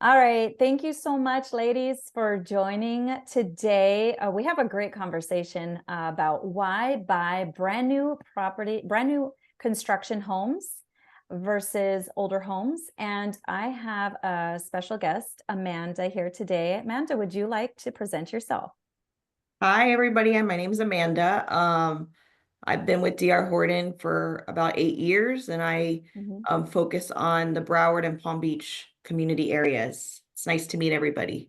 All right. Thank you so much, ladies, for joining today. We have a great conversation about why buy brand new construction homes versus older homes. And I have a special guest, Amanda, here today. Amanda, would you like to present yourself? Hi, everybody. My name is Amanda. I've been with DR Horton for about 8 years, and I Mhm. focus on the Broward and Palm Beach community areas. It's nice to meet everybody.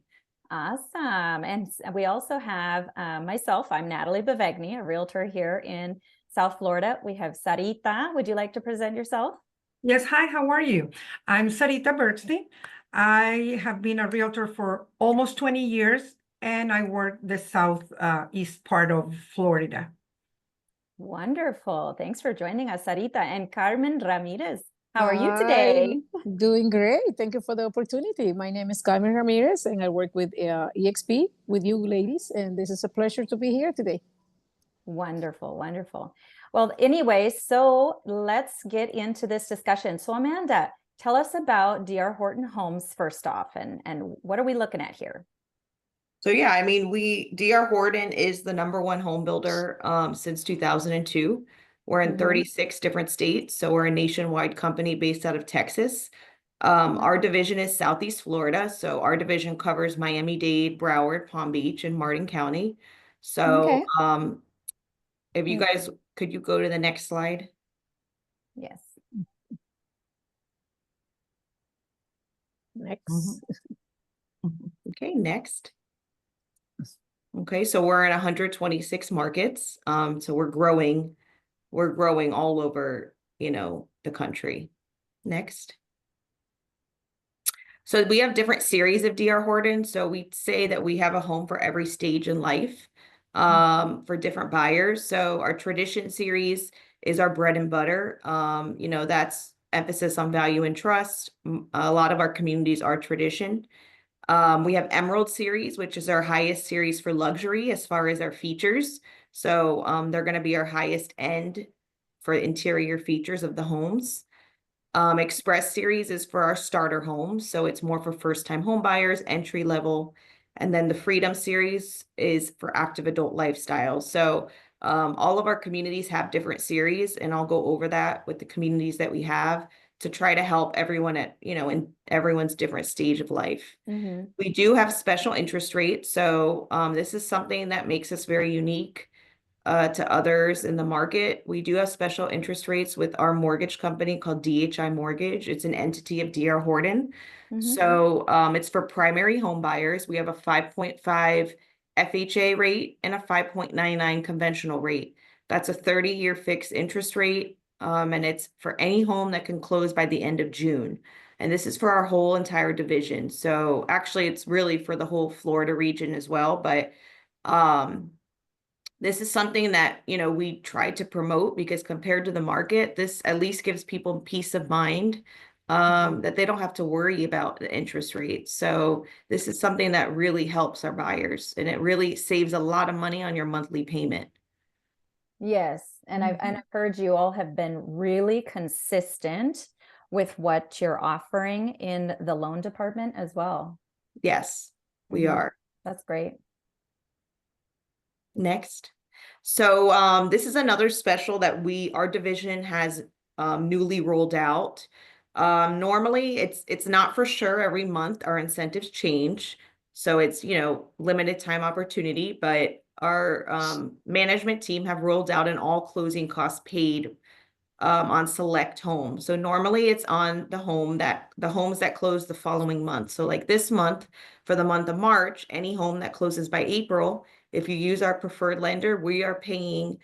Awesome. And we also have myself, I'm Natalie Bevegni, a realtor here in South Florida. We have Sarita. Would you like to present yourself? Yes, hi, how are you? I'm Sarita Bergstein. I have been a realtor for almost 20 years, and I work the southeast part of Florida. Wonderful. Thanks for joining us, Sarita. And Carmen Ramírez. How are you Hi, today? doing great. Thank you for the opportunity. My name is Carmen Ramírez, and I work with EXP with you ladies, and this is a pleasure to be here today. Wonderful, wonderful. Well, anyway, so let's get into this discussion. So Amanda, tell us about DR Horton Homes first off, and what are we looking at here? So yeah, I mean, DR Horton is the #1 home builder since 2002. We're in Mhm. 36 different states, so we're a nationwide company based out of Texas. Our division is Southeast Florida, so our division covers Miami-Dade, Broward, Palm Beach, and Martin County. So Okay. if you guys could you go to the next slide? Yes. Next. Okay, next. Okay, so we're in 126 markets. So we're growing all over, the country. Next. So we have different series of DR Horton. So we say that we have a home for every stage in life, for different buyers. So our tradition series is our bread and butter. That's emphasis on value and trust. A lot of our communities are tradition. We have Emerald series, which is our highest series for luxury as far as our features. So they're going to be our highest end for interior features of the homes. Express series is for our starter homes. So it's more for first-time home buyers, entry level. And then the Freedom series is for active adult lifestyle. So all of our communities have different series, and I'll go over that with the communities that we have to try to help everyone in everyone's different stage of life. Mm-hmm. We do have special interest rates. So this is something that makes us very unique to others in the market. We do have special interest rates with our mortgage company called DHI Mortgage. It's an entity of DR Horton. Mm-hmm. So it's for primary home buyers. We have a 5.5 FHA rate and a 5.99 conventional rate. That's a 30-year fixed interest rate. And it's for any home that can close by the end of June. And this is for our whole entire division. So actually, it's really for the whole Florida region as well. But this is something that, we try to promote because compared to the market, this at least gives people peace of mind that they don't have to worry about the interest rates. So this is something that really helps our buyers, and it really saves a lot of money on your monthly payment. Yes, and I've heard you all have been really consistent with what you're offering in the loan department as well. Yes, we are. That's great. Next. So this is another special that our division has newly rolled out. Normally it's not for sure every month. Our incentives change. So it's, limited time opportunity, but our management team have rolled out an all closing costs paid on select homes. So normally it's on the homes that close the following month. So like this month, for the month of March, any home that closes by April, if you use our preferred lender, we are paying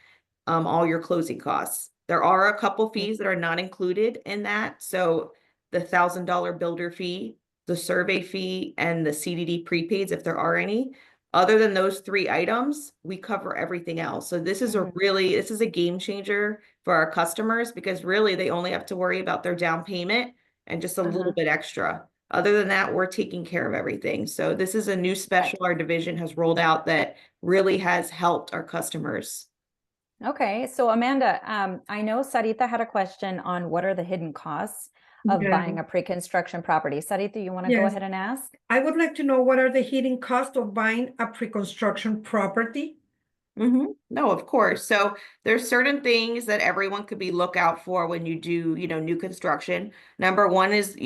all your closing costs. There are a couple fees that are not included in that. So the $1,000 builder fee, the survey fee, and the CDD prepaids, if there are any. Other than those three items, we cover everything else. So this is a game changer for our customers because really they only have to worry about their down payment and just a little bit extra. Other than that, we're taking care of everything. So this is a new special our division has rolled out that really has helped our customers. Okay, so Amanda, I know Sarita had a question on what are the hidden costs of Yeah. buying a pre-construction property. Sarita, you want to go Yes. ahead and ask? I would like to know what are the hidden costs of buying a pre-construction property? No, of course. So there's certain things that everyone could be lookout for when you do, new construction. Number one is,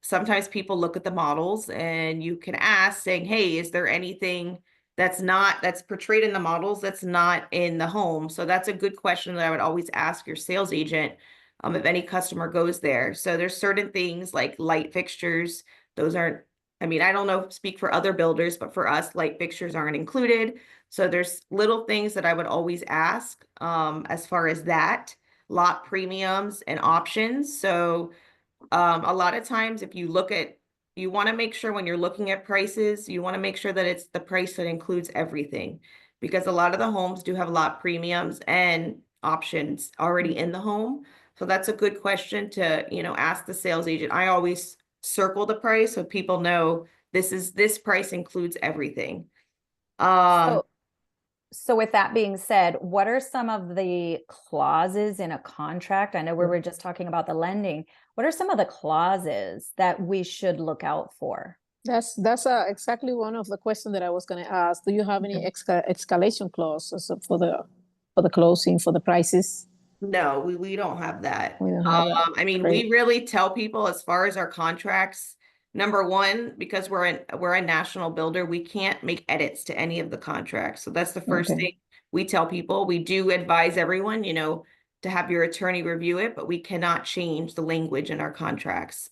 sometimes people look at the models and you can ask saying, hey, is there anything that's portrayed in the models that's not in the home? So that's a good question that I would always ask your sales agent, if any customer goes there. So there's certain things like light fixtures. Those aren't, I don't know, speak for other builders, but for us, light fixtures aren't included. So there's little things that I would always ask as far as that, lot premiums and options. So a lot of times if you want to make sure when you're looking at prices, you want to make sure that it's the price that includes everything, because a lot of the homes do have lot premiums and options already in the home. So that's a good question to, ask the sales agent. I always circle the price so people know this price includes everything. So with that being said, what are some of the clauses in a contract? I know we were just talking about the lending. What are some of the clauses that we should look out for? That's exactly one of the questions that I was going to ask. Do you have any escalation clauses for the closing, for the prices? No, we don't have that. We don't have that. We Great. really tell people as far as our contracts, number one, because we're a national builder, we can't make edits to any of the contracts. So that's the first Okay. thing we tell people. We do advise everyone, to have your attorney review it, but we cannot change the language in our contracts.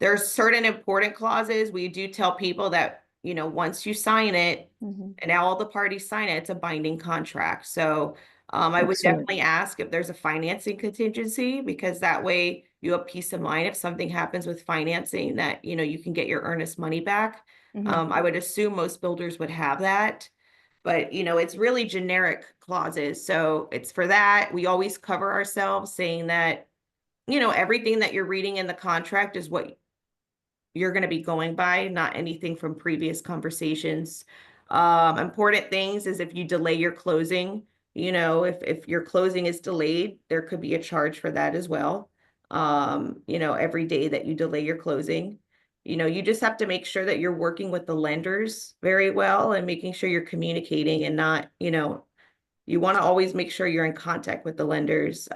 There's certain important clauses. We do tell people that, once you sign it, and now all the parties sign it, it's a binding contract. So I would Excellent. definitely ask if there's a financing contingency, because that way you have peace of mind if something happens with financing that, you can get your earnest money back. I would assume most builders would have that, but it's really generic clauses. So it's for that. We always cover ourselves saying that, everything that you're reading in the contract is what you're going to be going by, not anything from previous conversations. Important things is if you delay your closing, if your closing is delayed, there could be a charge for that as well. Every day that you delay your closing, you just have to make sure that you're working with the lenders very well and making sure you're communicating and not, you want to always make sure you're in contact with the lenders.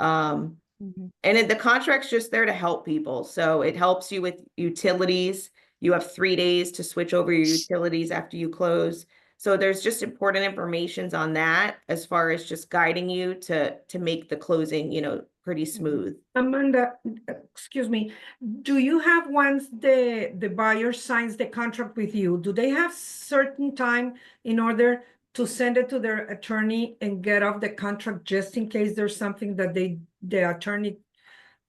And the contract's just there to help people. So it helps you with utilities. You have 3 days to switch over your utilities after you close. So there's just important information on that as far as just guiding you to make the closing, pretty smooth. Amanda, excuse me, do you have, once the buyer signs the contract with you, do they have certain time in order to send it to their attorney and get off the contract just in case there's something that the attorney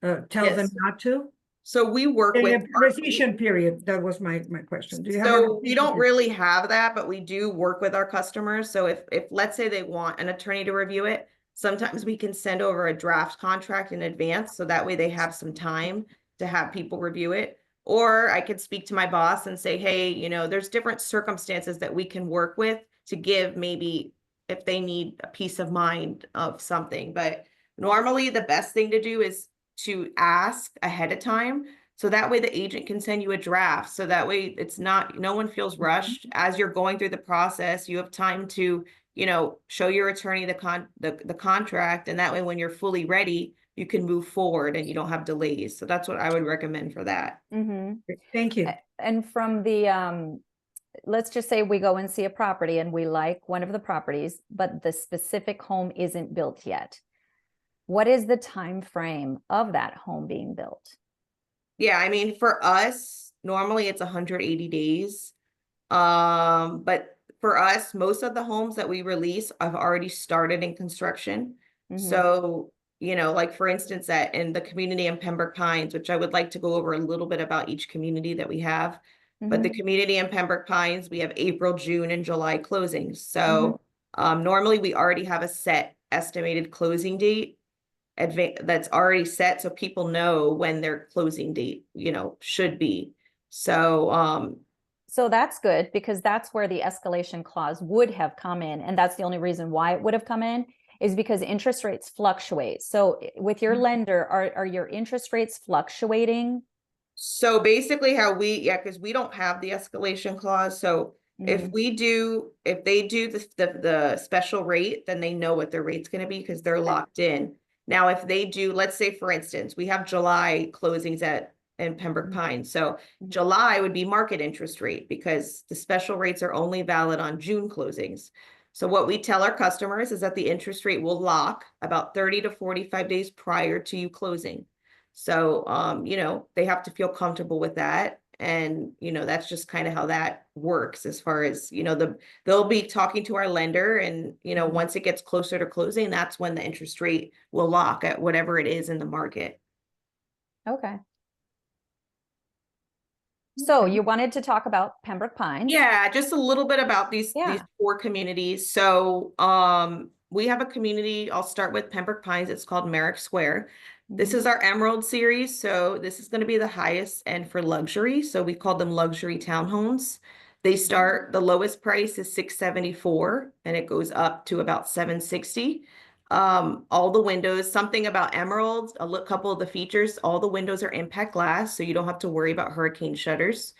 tells them Yes. not to? So we work In with a rescission period, that was my question. Do you have a So we rescission don't period? really have that, but we do work with our customers. So if let's say they want an attorney to review it, sometimes we can send over a draft contract in advance. So that way they have some time to have people review it. Or I could speak to my boss and say, hey, there's different circumstances that we can work with to give, maybe if they need a peace of mind of something. But normally the best thing to do is to ask ahead of time. So that way the agent can send you a draft. So that way it's not, no one feels rushed. As you're going through the process, you have time to, show your attorney the contract. And that way when you're fully ready, you can move forward and you don't have delays. So that's what I would recommend for that. Thank you. And from the, let's just say we go and see a property and we like one of the properties, but the specific home isn't built yet. What is the time frame of that home being built? Yeah, for us, normally it's 180 days. But for us, most of the homes that we release have already started in construction. So, like for instance, in the community in Pembroke Pines, which I would like to go over a little bit about each community that we have. But the community in Pembroke Pines, we have April, June, and July closings. So normally we already have a set estimated closing date that's already set, so people know when their closing date, should be. So so that's good, because that's where the escalation clause would have come in, and that's the only reason why it would have come in is because interest rates fluctuate. So with your lender, are your interest rates fluctuating? So basically how because we don't have the escalation clause. So if they do the special rate, then they know what their rate's going to be because they're locked in. Now, if they do, let's say, for instance, we have July closings in Pembroke Pines. So July would be market interest rate because the special rates are only valid on June closings. So what we tell our customers is that the interest rate will lock about 30 to 45 days prior to you closing. So, they have to feel comfortable with that. And, that's just kind of how that works as far as, they'll be talking to our lender and, once it gets closer to closing, that's when the interest rate will lock at whatever it is in the market. Okay. So you wanted to talk about Pembroke Pines? Yeah, just a little bit about these 4 communities. So, we have a community, I'll start with Pembroke Pines. It's called Merrick Square. This is our Emerald series. So this is going to be the highest end for luxury. So we call them luxury townhomes. They start, the lowest price is $674 and it goes up to about $760. All the windows, something about Emerald, a couple of the features, all the windows are impact glass. So you don't have to worry about hurricane shutters.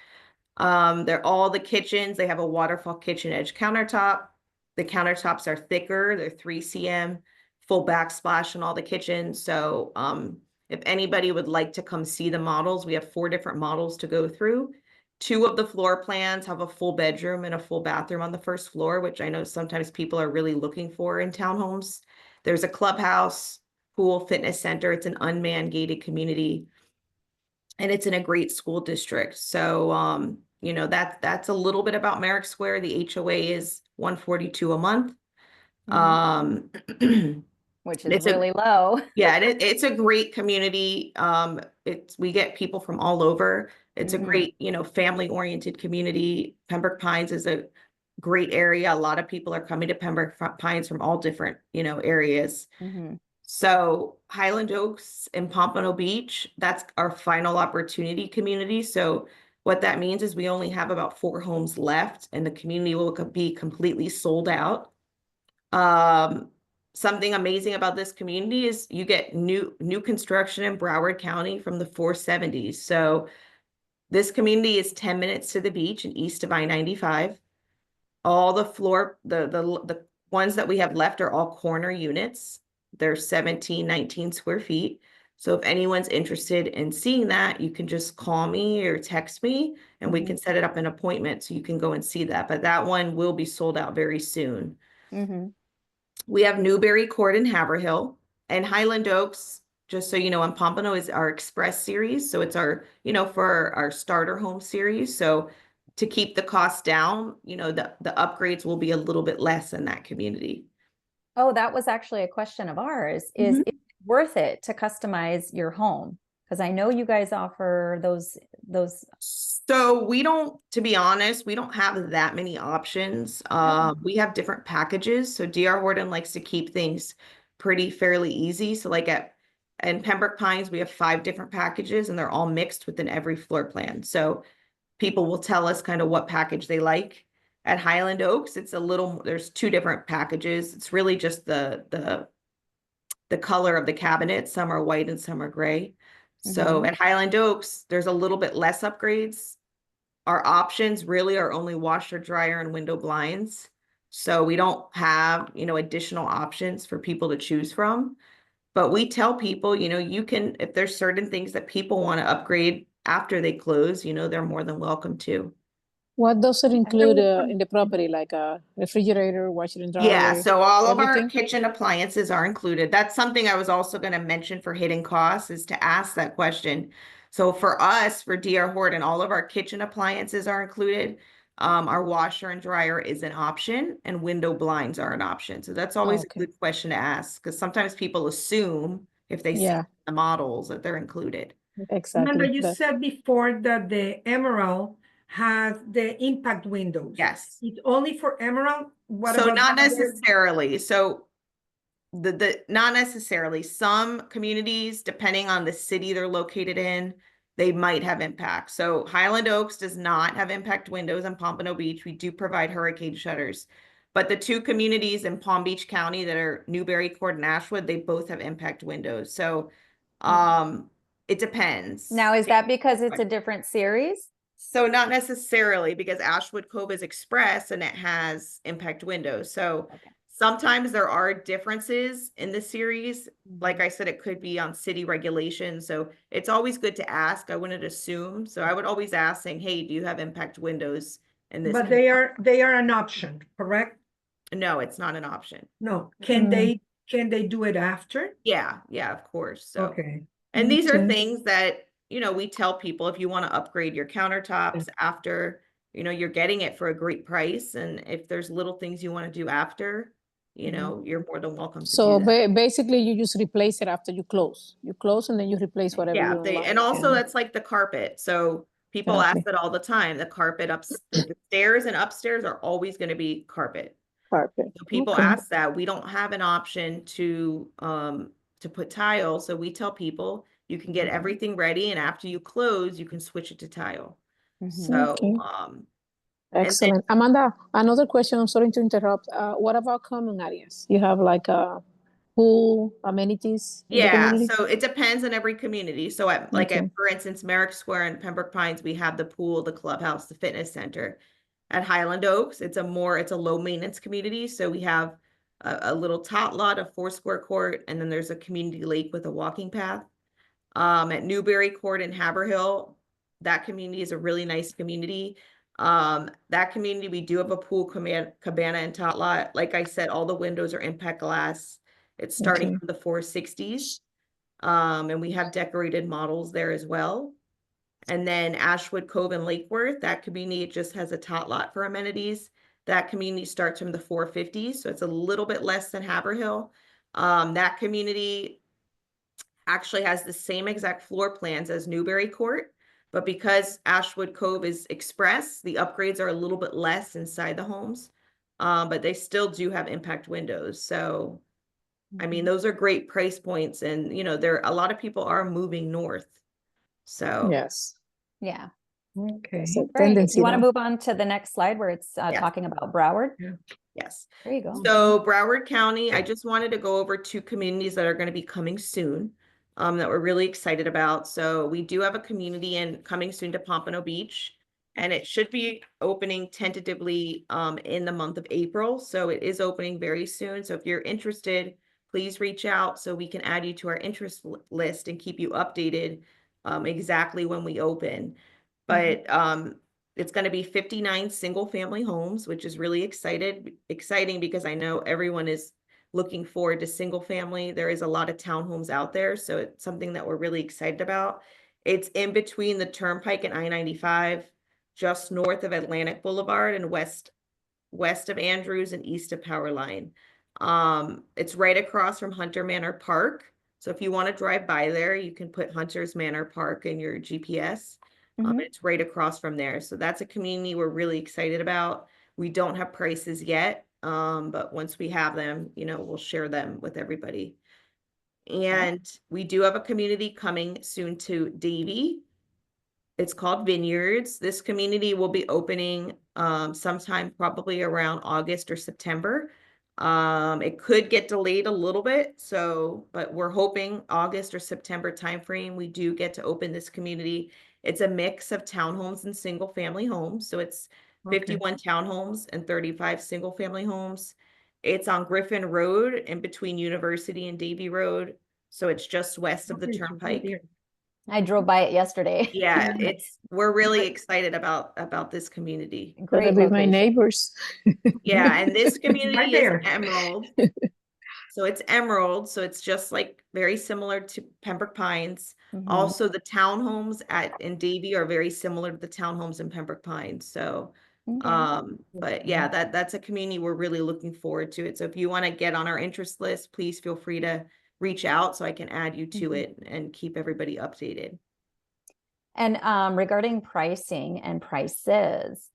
They're all the kitchens. They have a waterfall kitchen edge countertop. The countertops are thicker. They're 3 cm. Full backsplash in all the kitchens. So if anybody would like to come see the models, we have 4 different models to go through. 2 of the floor plans have a full bedroom and a full bathroom on the first floor, which I know sometimes people are really looking for in townhomes. There's a clubhouse, pool, fitness center. It's an unmanned gated community. And it's in a great school district. So, that's a little bit about Merrick Square. The HOA is $142 a month. Which is really low. Yeah, it's a great community. We get people from all over. It's a great, family-oriented community. Pembroke Pines is a great area. A lot of people are coming to Pembroke Pines from all different, areas. So Highland Oaks and Pompano Beach, that's our final opportunity community. So what that means is we only have about 4 homes left and the community will be completely sold out. Something amazing about this community is you get new construction in Broward County from the 470s. So this community is 10 minutes to the beach and east of I-95. All the ones that we have left are all corner units. They're 17, 19 square feet. So if anyone's interested in seeing that, you can just call me or text me and we can set it up an appointment so you can go and see that. But that one will be sold out very soon. We have Newberry Court in Haverhill and Highland Oaks, just so you know, and Pompano is our Express series. So it's our, for our starter home series. So to keep the cost down, the upgrades will be a little bit less in that community. Oh, that was actually a question of ours. Is it worth it to customize your home? Because I know you guys offer those. So we don't, to be honest, we don't have that many options. We have different packages. So DR Horton likes to keep things fairly easy. So like in Pembroke Pines, we have 5 different packages and they're all mixed within every floor plan. So people will tell us kind of what package they like. At Highland Oaks, there's 2 different packages. It's really just the color of the cabinet. Some are white and some are gray. So at Highland Oaks, there's a little bit less upgrades. Our options really are only washer, dryer, and window blinds. So we don't have, additional options for people to choose from. But we tell people, you can, if there's certain things that people want to upgrade after they close, they're more than welcome to. What does it include in the property, like a refrigerator, washer and dryer? Yeah, so all of everything? our kitchen appliances are included. That's something I was also going to mention for hidden costs is to ask that question. So for us, for DR Horton, all of our kitchen appliances are included. Our washer and dryer is an option and window blinds are an option. So that's always a good question to ask because sometimes people assume if they see the models that they're included. Exactly. Remember, you said before that the Emerald has the impact windows. Yes. It's only for Emerald? What So about not the other- necessarily. So not necessarily. Some communities, depending on the city they're located in, they might have impact. So Highland Oaks does not have impact windows on Pompano Beach. We do provide hurricane shutters. But the two communities in Palm Beach County that are Newberry Court and Ashwood, they both have impact windows. So it depends. Now, is that because it's a different series? So not necessarily, because Ashwood Cove is express and it has impact windows. So Okay. sometimes there are differences in the series. Like I said, it could be on city regulations. So it's always good to ask. I wouldn't assume. So I would always ask saying, hey, do you have impact windows in this? But they are an option, correct? No, it's not an option. No, can they do it after? Yeah, of course. So, Okay. and these are Okay. things that, we tell people if you want to upgrade your countertops after, you're getting it for a great price. And if there's little things you want to do after, you're more than welcome to So do that. basically, you just replace it after you close. You close and then you replace whatever you Yeah, don't like. and also that's like the carpet. So people ask Exactly. that all the time. The carpet the stairs and upstairs are always going to be carpet. Carpet. So people Okay. ask that. We don't have an option to put tile. So we tell people you can get everything ready, and after you close, you can switch it to tile. So Okay. and Excellent. Amanda, another question. I'm sorry to interrupt. What about common areas? You have like a pool, amenities in the yeah, community? so it depends on every community. So at Okay. for instance, Merrick Square and Pembroke Pines, we have the pool, the clubhouse, the fitness center. At Highland Oaks, it's a low maintenance community. So we have a little tot lot of 4 square court, and then there's a community lake with a walking path. At Newberry Court in Haverhill, that community is a really nice community. That community, we do have a pool, cabana, and tot lot. Like I said, all the windows are impact glass. It's starting Okay. from the 460s. And we have decorated models there as well. And then Ashwood Cove and Lake Worth, that community, it just has a tot lot for amenities. That community starts from the 450s, so it's a little bit less than Haverhill. That community actually has the same exact floor plans as Newberry Court, but because Ashwood Cove is express, the upgrades are a little bit less inside the homes, but they still do have impact windows. So, I mean, those are great price points, and a lot of people are moving north. So Yes. Yeah. Okay. It's a Great. tendency You want to now. move on to the next slide where it's talking about Broward? yes. There you go. So Broward County, I just wanted to go over 2 communities that are going to be coming soon, that we're really excited about. So we do have a community coming soon to Pompano Beach, and it should be opening tentatively in the month of April. So it is opening very soon. So if you're interested, please reach out so we can add you to our interest list and keep you updated exactly when we open. But it's going to be 59 single family homes, which is really exciting because I know everyone is looking forward to single family. There is a lot of townhomes out there, so it's something that we're really excited about. It's in between the Turnpike and I-95, just north of Atlantic Boulevard and west of Andrews and east of Power Line. It's right across from Hunter Manor Park. So if you want to drive by there, you can put Hunter's Manor Park in your GPS. It's right across from there. So that's a community we're really excited about. We don't have prices yet, but once we have them, we'll share them with everybody. And we do have a community coming soon to Davie. It's called Vineyards. This community will be opening sometime probably around August or September. It could get delayed a little bit, but we're hoping August or September timeframe, we do get to open this community. It's a mix of townhomes and single family homes. So it's 51 townhomes and 35 single family homes. It's on Griffin Road in between University and Davie Road. So it's just west of the Turnpike. I drove by it yesterday. Yeah, we're really excited about this community. Better Great be my location. neighbors. Yeah, and this community Right is there. Emerald. So it's Emerald, so it's just like very similar to Pembroke Pines. Also, the townhomes in Davie are very similar to the townhomes in Pembroke Pines. So, but yeah, that's a community we're really looking forward to it. So if you want to get on our interest list, please feel free to reach out so I can add you to it and keep everybody updated. And regarding pricing and prices,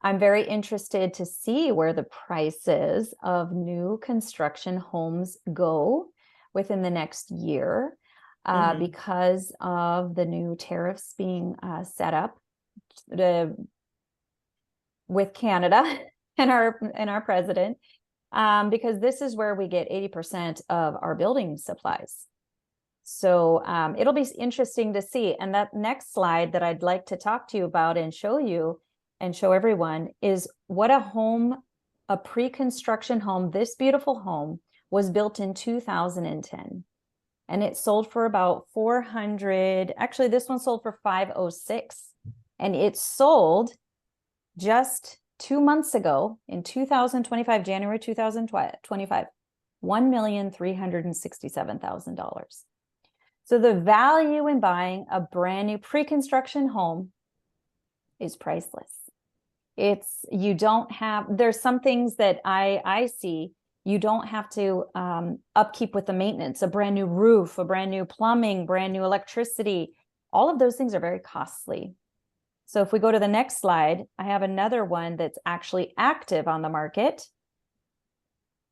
I'm very interested to see where the prices of new construction homes go within the next year because of the new tariffs being set up with Canada and our president, because this is where we get 80% of our building supplies. So it'll be interesting to see. And that next slide that I'd like to talk to you about and show you and show everyone is what a pre-construction home, this beautiful home was built in 2010. And it sold for about 400. Actually, this one sold for 506. And it sold just 2 months ago in 2025, January 2025, $1,367,000. So the value in buying a brand new pre-construction home is priceless. You don't have, there's some things that I see, you don't have to upkeep with the maintenance, a brand new roof, a brand new plumbing, brand new electricity. All of those things are very costly. So if we go to the next slide, I have another one that's actually active on the market.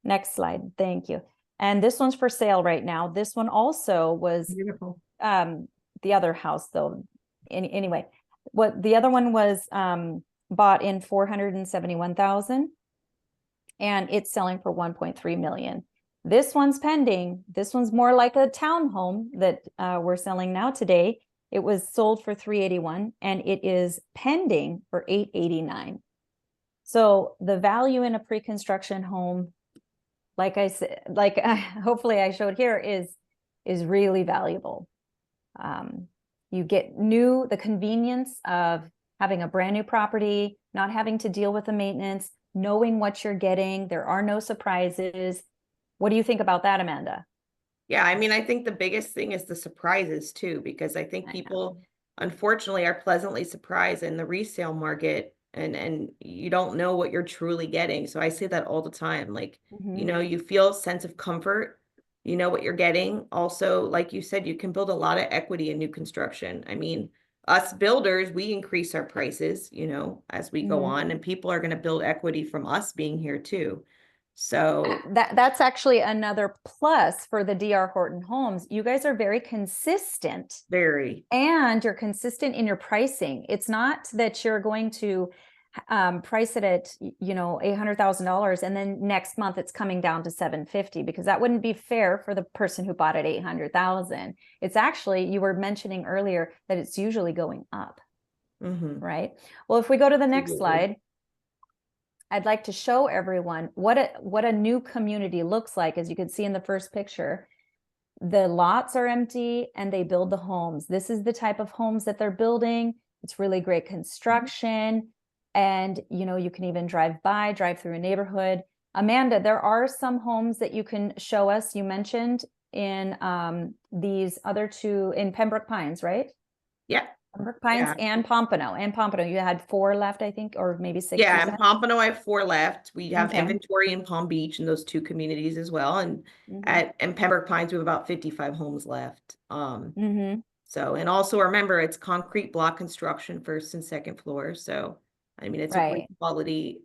Next slide, thank you. And this one's for sale right now. This one also was Beautiful. The other house though. Anyway, what the other one was bought in 471,000 and it's selling for 1.3 million. This one's pending. This one's more like a townhome that we're selling now today. It was sold for 381 and it is pending for 889. So the value in a pre-construction home, like I said, hopefully I showed here, is really valuable. You get the convenience of having a brand new property, not having to deal with the maintenance, knowing what you're getting. There are no surprises. What do you think about that, Amanda? Yeah, I mean, I think the biggest thing is the surprises too, because I think people unfortunately are pleasantly surprised in the resale market, and you don't know what you're truly getting. So I say that all the time. Like, you know, you feel a sense of comfort, you know what you're getting. Also, like you said, you can build a lot of equity in new construction. I mean, us builders, we increase our prices, you know, as we go on, and people are going to build equity from us being here too. So that's actually another plus for the DR Horton Homes. You guys are very consistent. Very. And you're consistent in your pricing. It's not that you're going to price it at, you know, $800,000 and then next month it's coming down to 750, because that wouldn't be fair for the person who bought at 800,000. It's actually, you were mentioning earlier that it's usually going up, right? Well, if we go to the next slide, I'd like to show everyone what a new community looks like. As you can see in the first picture, the lots are empty and they build the homes. This is the type of homes that they're building. It's really great construction. And, you know, you can even drive through a neighborhood. Amanda, there are some homes that you can show us. You mentioned in these other two in Pembroke Pines, right? Yeah. Pembroke Pines and Pompano. You had 4 left, I think, or maybe 6. Yeah, in Pompano, I have 4 left. We have inventory in Palm Beach in those 2 communities as well. And in Pembroke Pines, we have about 55 homes left. So, and also remember, it's concrete block construction, 1st and 2nd floor. So, I mean, it's a great quality.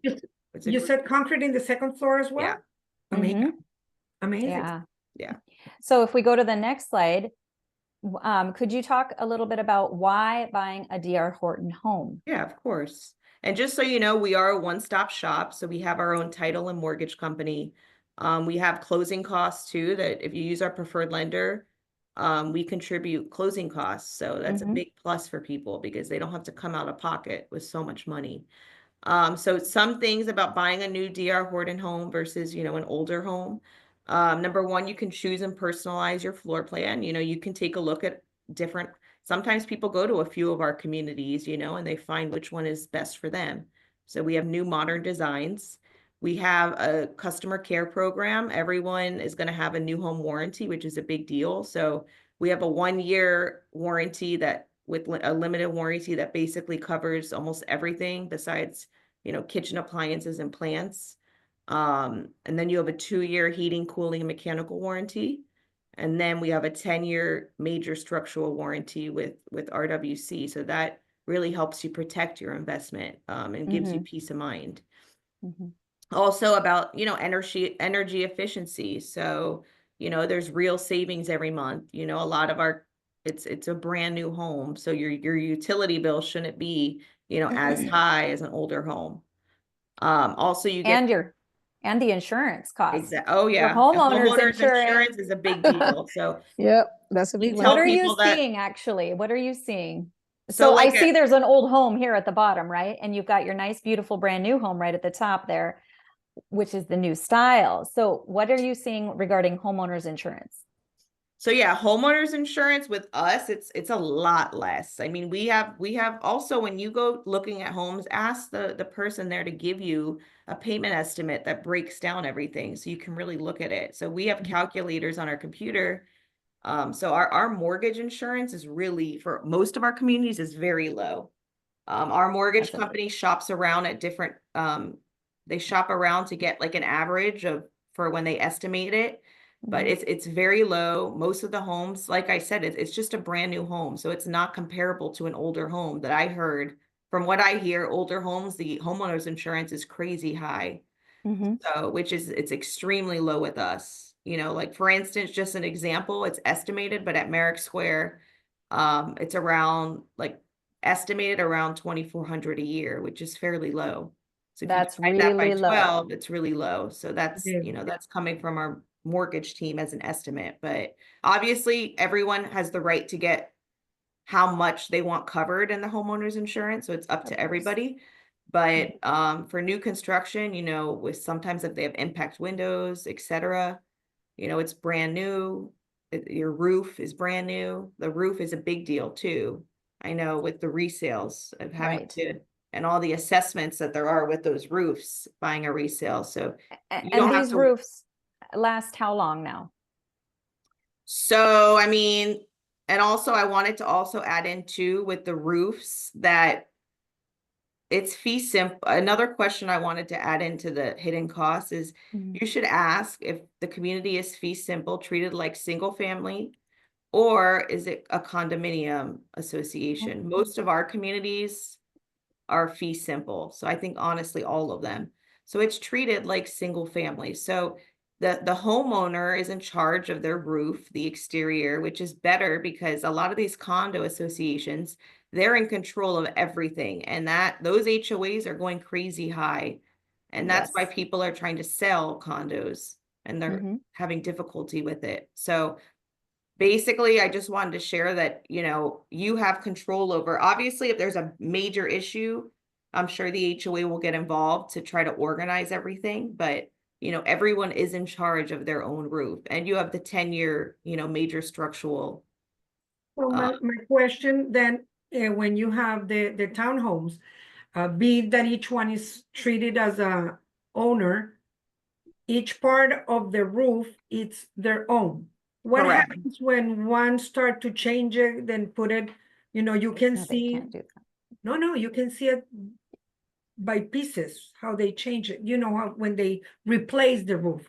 You said concrete in the 2nd floor as well? Yeah. Amazing. Yeah. So if we go to the next slide, could you talk a little bit about why buying a DR Horton home? Yeah, of course. And just so you know, we are a one-stop shop. So we have our own title and mortgage company. We have closing costs too, that if you use our preferred lender, we contribute closing costs. So that's a big plus for people because they don't have to come out of pocket with so much money. So some things about buying a new DR Horton home versus, you know, an older home. Number one, you can choose and personalize your floor plan. You know, you can take a look at sometimes people go to a few of our communities, you know, and they find which one is best for them. So we have new modern designs. We have a customer care program. Everyone is going to have a new home warranty, which is a big deal. So we have a 1-year warranty with a limited warranty that basically covers almost everything besides, you know, kitchen appliances and plants. And then you have a 2-year heating, cooling, and mechanical warranty. And then we have a 10-year major structural warranty with RWC. So that really helps you protect your investment and gives you peace of mind. Also about, you know, energy efficiency. So, you know, there's real savings every month. You know, a lot of it's a brand new home. So your utility bill shouldn't be, you know, as high as an older home. Also you get and the insurance costs. oh yeah, the homeowner's insurance insurance. is a big deal. So Yep, that's a you big tell What one. are you people that- seeing actually? What are you seeing? So So I like see there's an old home here at the bottom, right? And you've got your nice, beautiful, brand new home right at the top there, which is the new style. So what are you seeing regarding homeowners insurance? So yeah, homeowners insurance with us, it's a lot less. I mean, we have also, when you go looking at homes, ask the person there to give you a payment estimate that breaks down everything so you can really look at it. So we have calculators on our computer. So our mortgage insurance is really, for most of our communities, is very low. Our mortgage That's company shops around at different, they shop around to get like an average of, for when they estimate it, but it's very low. Most of the homes, like I said, it's just a brand new home. So it's not comparable to an older home that I heard. From what I hear, older homes, the homeowners insurance is crazy high. So, which is, it's extremely low with us. You know, like for instance, just an example, it's estimated, but at Merrick Square, it's around like estimated around 2,400 a year, which is fairly low. So if That's you divide that by really low. 12, it's really low. So that's, Yeah. you know, that's coming from our mortgage team as an estimate. But obviously everyone has the right to get how much they want covered in the homeowners insurance. So it's up Of to course. everybody. But for new construction, you know, with sometimes if they have impact windows, etc., you know, it's brand new. Your roof is brand new. The roof is a big deal too. I know with the resales of having Right. to, and all the assessments that there are with those roofs, buying a resale. So you And don't have these to. roofs last how long now? So, I mean, and also I wanted to also add in too with the roofs that it's fee simple. Another question I wanted to add into the hidden costs is you should ask if the community is fee simple, treated like single family, or is it a condominium association? Most of our communities are fee simple. So I think honestly, all of them. So it's treated like single family. So the homeowner is in charge of their roof, the exterior, which is better because a lot of these condo associations, they're in control of everything. And that those HOAs are going crazy high. And that's why Yes. people are trying to sell condos and they're having difficulty with it. So basically, I just wanted to share that, you know, you have control over, obviously, if there's a major issue, I'm sure the HOA will get involved to try to organize everything, but you know, everyone is in charge of their own roof, and you have the 10-year, you know, major structural. Well, my question then, when you have the townhomes, be it that each one is treated as a owner, each part of the roof, it's their own. What Correct. happens when one start to change it, then put it, you know, you can No, they see, can't do that. no, you can see it by pieces, how they change it, you know, how when they replace the roof.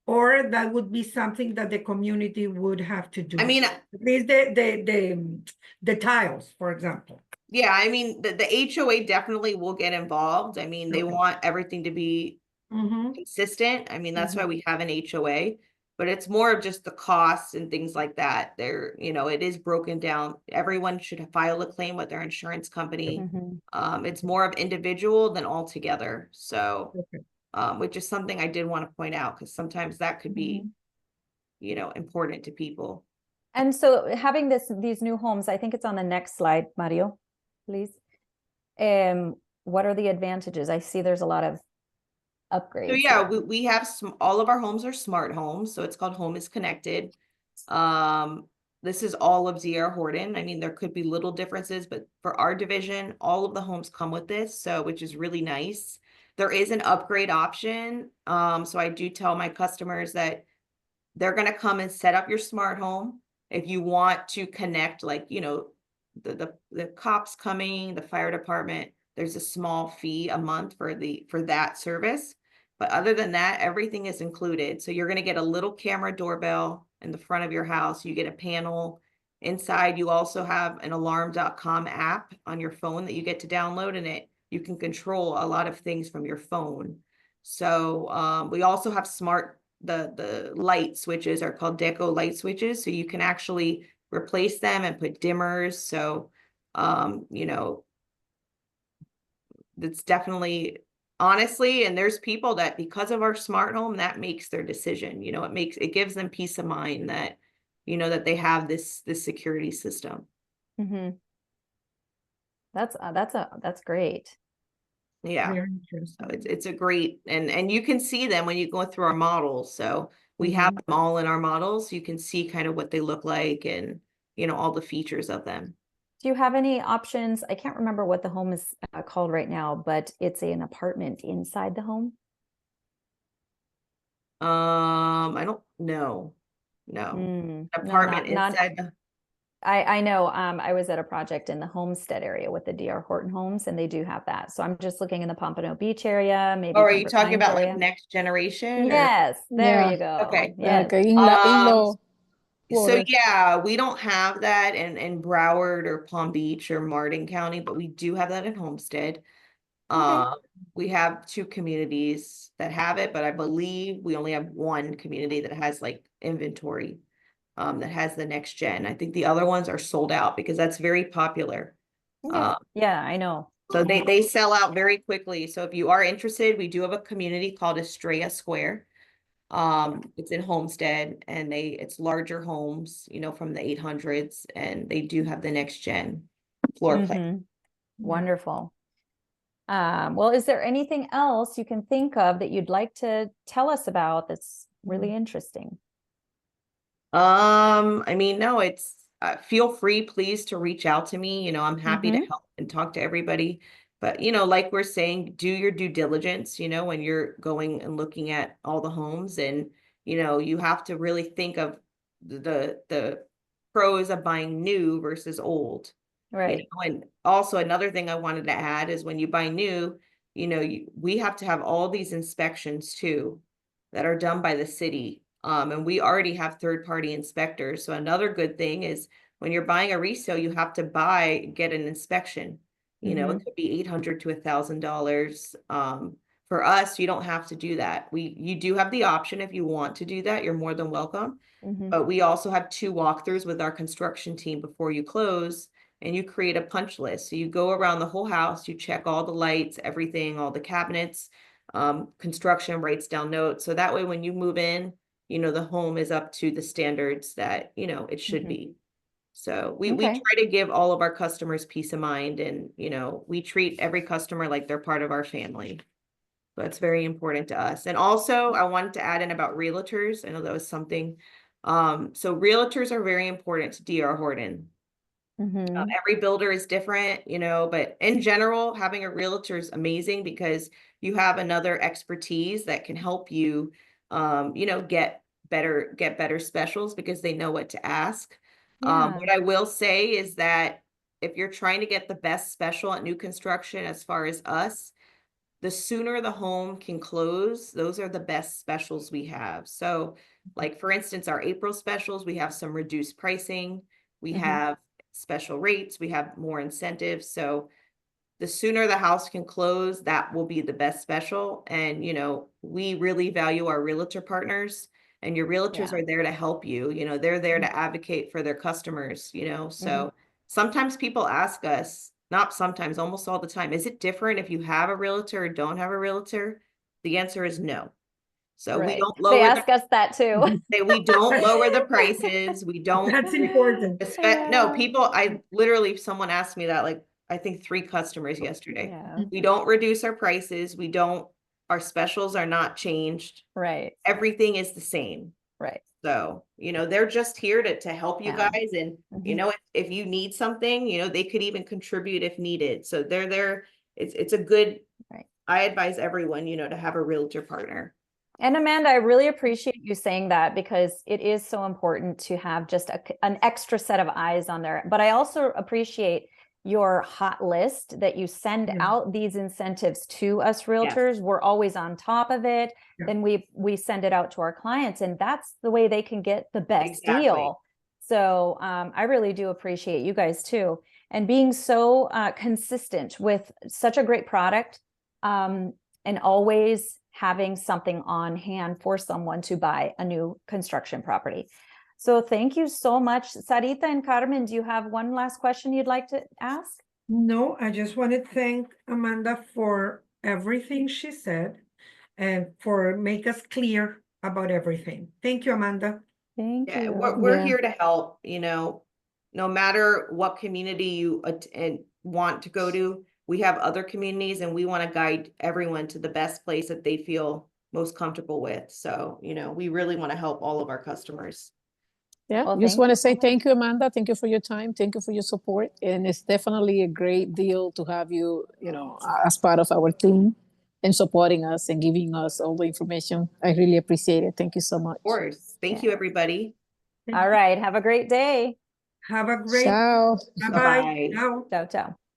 Or that would be something that the community would have to do. I mean, At least the tiles, for example. yeah, I mean, the HOA definitely will get involved. I mean, they Okay. want everything to be consistent. I mean, that's why we have an HOA, but it's more of just the costs and things like that. There, you know, it is broken down. Everyone should file a claim with their insurance company. It's more of individual than all together. So, Okay. which is something I did want to point out because sometimes that could be, you know, important to people. And so having these new homes, I think it's on the next slide, Mario, please. What are the advantages? I see there's a lot of upgrades. So yeah, here. we have all of our homes are smart homes, so it's called Home is Connected. This is all of D.R. Horton. I mean, there could be little differences, but for our division, all of the homes come with this, so which is really nice. There is an upgrade option. So I do tell my customers that they're going to come and set up your smart home. If you want to connect, like, you know, the cops coming, the fire department, there's a small fee a month for that service. But other than that, everything is included. So you're going to get a little camera doorbell in the front of your house. You get a panel inside. You also have an alarm.com app on your phone that you get to download, and you can control a lot of things from your phone. So we also have the light switches are called deco light switches. So you can actually replace them and put dimmers. So, you know, it's definitely honestly, and there's people that because of our smart home, that makes their decision, you know, it gives them peace of mind that, you know, that they have this security system. Mm-hmm. That's great. Yeah. Very interesting. So it's a great, and you can see them when you go through our models. So we have them all in our models. You can see kind of what they look like and, you know, all the features of them. Do you have any options? I can't remember what the home is called right now, but it's an apartment inside the home. I don't know. No. No, Apartment not inside the, I know. I was at a project in the Homestead area with the DR Horton homes, and they do have that. So I'm just looking in the Pompano Beach area, maybe. or are you talking Pines about area. like next generation? Or? Yes, there Yeah. you go. Okay. Yes. Okay, in-law So quarters. yeah, we don't have that in Broward or Palm Beach or Martin County, but we do have that in Homestead. Okay. We have 2 communities that have it, but I believe we only have 1 community that has like inventory that has the next gen. I think the other ones are sold out because that's very popular. Okay. Yeah, I know. So they sell out very quickly. So if you are interested, we do have a community called Estrella Square. It's in Homestead, and it's larger homes, you know, from the 800s, and they do have the next gen floor plan. Wonderful. Well, is there anything else you can think of that you'd like to tell us about that's really interesting? I mean, no, it's feel free, please, to reach out to me. You know, I'm happy to help and talk to everybody. But, you know, like we're saying, do your due diligence, you know, when you're going and looking at all the homes, and, you know, you have to really think of the pros of buying new versus old. Right. You know, and also another thing I wanted to add is when you buy new, you know, we have to have all these inspections too that are done by the city. And we already have third-party inspectors. So another good thing is when you're buying a resale, you have to get an inspection. You know, it could be $800 to $1,000. For us, you don't have to do that. You do have the option if you want to do that. You're more than welcome. But we also have 2 walkthroughs with our construction team before you close, and you create a punch list. So you go around the whole house, you check all the lights, everything, all the cabinets, construction, writes down notes. So that way, when you move in, you know, the home is up to the standards that, you know, it should be. So we try to give all of our customers peace of mind, and, you know, we treat every customer like they're part of our family. So that's very important to us. And also I wanted to add in about realtors. I know that was something. So realtors are very important to DR Horton. Every builder is different, you know, but in general, having a realtor is amazing because you have another expertise that can help you, you know, get better specials because they know what to ask. What I will say is that if you're trying to get the best special at new construction, as far as us, the sooner the home can close, those are the best specials we have. So like, for instance, our April specials, we have some reduced pricing, we have special rates, we have more incentives. So the sooner the house can close, that will be the best special. And, you know, we really value our realtor partners, and your realtors are there to help you. You know, they're there to advocate for their customers, you know. So sometimes people ask us, not sometimes, almost all the time, is it different if you have a realtor or don't have a realtor? The answer is no. So we don't lower. They ask us that too. We don't lower the prices. We don't. That's important. No, people, someone asked me that, like, I think 3 customers yesterday. Yeah. We don't reduce our prices. Our specials are not changed. Right. Everything is the same. Right. So, you know, they're just here to help you Yeah. guys. And, you know, if you need something, you know, they could even contribute if needed. So they're there. It's a good, I advise everyone, you know, to have a realtor partner. And Amanda, I really appreciate you saying that, because it is so important to have just an extra set of eyes on there. But I also appreciate your hot list that you send out these incentives to us realtors. We're always on top of it. Then we send it out to our clients, and that's the way they can get the best deal. So I really do appreciate you guys too, and being so consistent with such a great product, and always having something on hand for someone to buy a new construction property. So thank you so much. Sarita and Carmen, do you have one last question you'd like to ask? No, I just want to thank Amanda for everything she said and for make us clear about everything. Thank you, Amanda. Thank Yeah, you. we're Yeah. here to help, no matter what community you and want to go to. We have other communities and we want to guide everyone to the best place that they feel most comfortable with. So, we really want to help all of our customers. Yeah, Well, just thank want you to say so thank you, Amanda. Thank you for your time. Thank you for your support. And it's definitely a great deal to have you, as part of our team and supporting us and giving us all the information. I really appreciate it. Thank you so much. Of course. Thank you, everybody. Thank All you. right. Have a great day. Have a great, Ciao. bye-bye. Bye-bye. Ciao. Ciao, ciao.